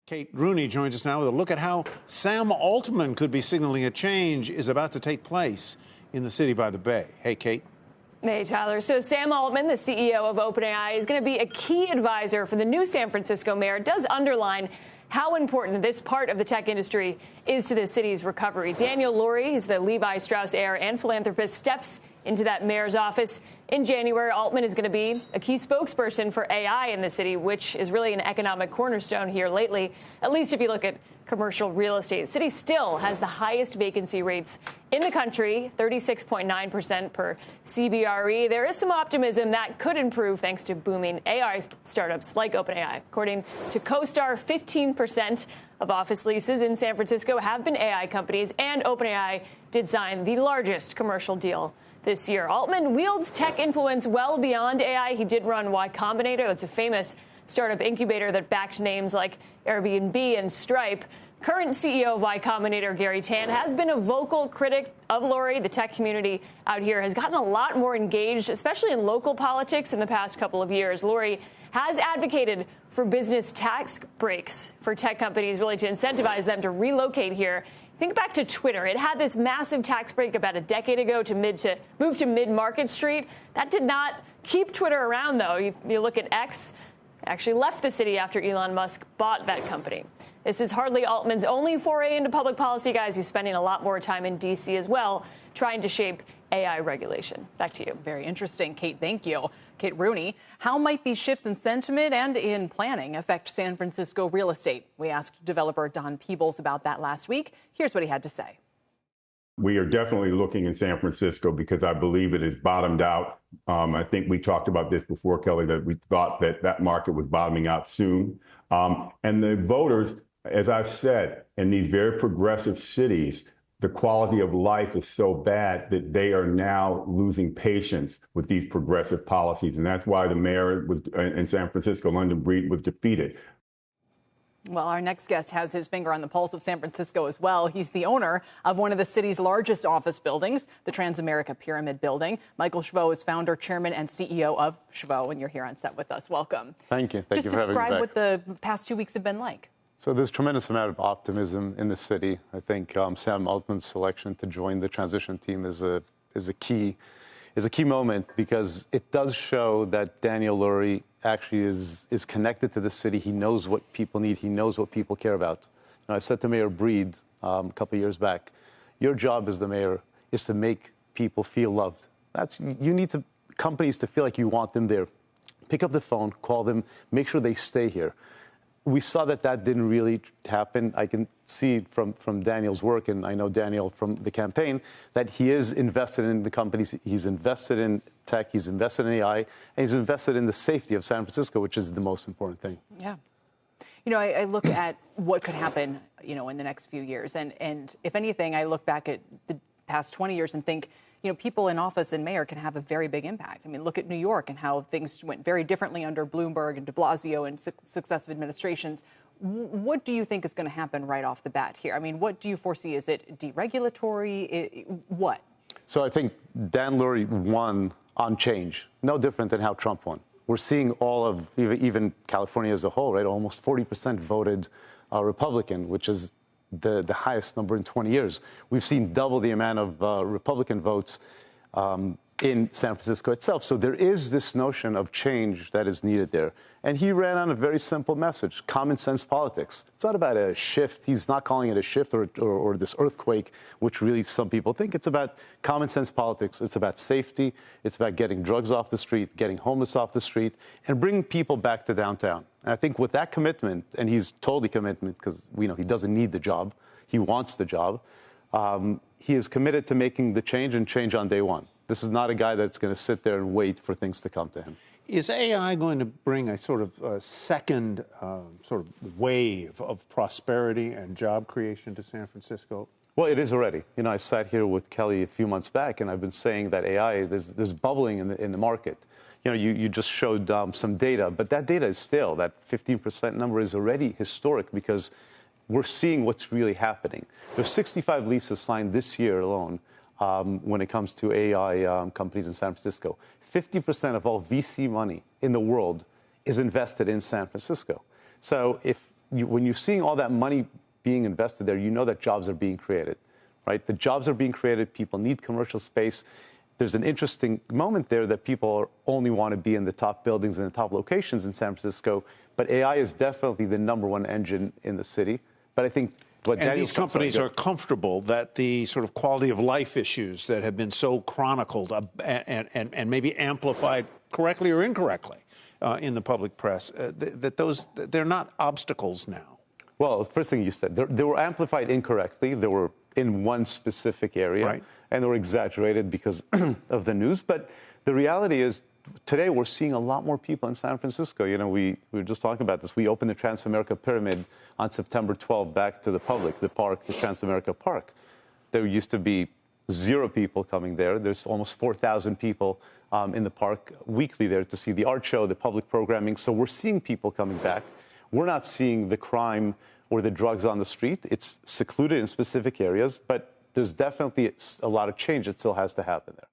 Kate Rooney joins us now with a look at how Sam Altman could be signaling a change is about to take place in the city by the Bay. Hey, Kate. Hey, Tyler. So Sam Altman, the CEO of OpenAI, is going to be a key advisor for the new San Francisco mayor. It does underline how important this part of the tech industry is to the city's recovery. Daniel Lurie, he's the Levi Strauss heir and philanthropist, steps into that mayor's office in January. Altman is going to be a key spokesperson for AI in the city, which is really an economic cornerstone here lately, at least if you look at commercial real estate. The city still has the highest vacancy rates in the country, 36.9% per CBRE. There is some optimism that could improve thanks to booming AI startups like OpenAI. According to CoStar, 15% of office leases in San Francisco have been AI companies, and OpenAI did sign the largest commercial deal this year. Altman wields tech influence well beyond AI. He did run Y Combinator. It's a famous startup incubator that backed names like Airbnb and Stripe. Current CEO of Y Combinator, Gary Tan, has been a vocal critic of Lurie. The tech community out here has gotten a lot more engaged, especially in local politics in the past couple of years. Lurie has advocated for business tax breaks for tech companies, really to incentivize them to relocate here. Think back to Twitter. It had this massive tax break about a decade ago to move to Mid-Market Street. That did not keep Twitter around, though. You look at X, actually left the city after Elon Musk bought that company. This is hardly Altman's only foray into public policy, guys. He's spending a lot more time in D.C. as well, trying to shape AI regulation. Back to you. Very interesting, Kate. Thank you. Kate Rooney, how might these shifts in sentiment and in planning affect San Francisco real estate? We asked developer Don Peebles about that last week. Here's what he had to say. We are definitely looking in San Francisco because I believe it has bottomed out. I think we talked about this before, Kelly, that we thought that that market was bottoming out soon. And the voters, as I've said, in these very progressive cities, the quality of life is so bad that they are now losing patience with these progressive policies. And that's why the mayor was in San Francisco, London Breed, was defeated. Well, our next guest has his finger on the pulse of San Francisco as well. He's the owner of one of the city's largest office buildings, the Transamerica Pyramid Building. Michael Schvo is founder, chairman, and CEO of Schvo, and you're here on set with us. Welcome. Thank you. Thank you for having me back. Just describe what the past 2 weeks have been like. So there's tremendous amount of optimism in the city. I think Sam Altman's selection to join the transition team is a key moment because it does show that Daniel Lurie actually is connected to the city. He knows what people need. He knows what people care about. And I said to Mayor Breed a couple of years back, your job as the mayor is to make people feel loved. You need companies to feel like you want them there. Pick up the phone, call them, make sure they stay here. We saw that didn't really happen. I can see from Daniel's work, and I know Daniel from the campaign, that he is invested in the companies. He's invested in tech. He's invested in AI. And he's invested in the safety of San Francisco, which is the most important thing. Yeah. You know, I look at what could happen, in the next few years. And if anything, I look back at the past 20 years and think, people in office and mayor can have a very big impact. I mean, look at New York and how things went very differently under Bloomberg and de Blasio and successive administrations. What do you think is going to happen right off the bat here? I mean, what do you foresee? Is it deregulatory? What? So I think Dan Lurie won on change, no different than how Trump won. We're seeing all of, even California as a whole, right? Almost 40% voted Republican, which is the highest number in 20 years. We've seen double the amount of Republican votes in San Francisco itself. So there is this notion of change that is needed there. And he ran on a very simple message, common sense politics. It's not about a shift. He's not calling it a shift or this earthquake, which really some people think. It's about common sense politics. It's about safety. It's about getting drugs off the street, getting homeless off the street, and bringing people back to downtown. And I think with that commitment, and he's totally committed because we know he doesn't need the job. He wants the job. He is committed to making the change and change on day one. This is not a guy that's going to sit there and wait for things to come to him. Is AI going to bring a sort of second sort of wave of prosperity and job creation to San Francisco? Well, it is already. I sat here with Kelly a few months back, and I've been saying that AI, there's bubbling in the market. You just showed some data, but that data is stale. That 15% number is already historic because we're seeing what's really happening. There's 65 leases signed this year alone when it comes to AI companies in San Francisco. 50% of all VC money in the world is invested in San Francisco. So if when you're seeing all that money being invested there, you know that jobs are being created, right? The jobs are being created. People need commercial space. There's an interesting moment there that people only want to be in the top buildings and the top locations in San Francisco. But AI is definitely the #1 engine in the city. But I think what and these companies are comfortable that the sort of quality of life issues that have been so chronicled and maybe amplified correctly or incorrectly in the public press, they're not obstacles now. Well, first thing you said, they were amplified incorrectly. They were in one specific area, right, and they were exaggerated because of the news. But the reality is, today we're seeing a lot more people in San Francisco. You know, we were just talking about this. We opened the Transamerica Pyramid on September 12th back to the public, the park, the Transamerica Park. There used to be 0 people coming there. There's almost 4,000 people in the park weekly there to see the art show, the public programming. So we're seeing people coming back. We're not seeing the crime or the drugs on the street. It's secluded in specific areas, but there's definitely a lot of change that still has to happen there.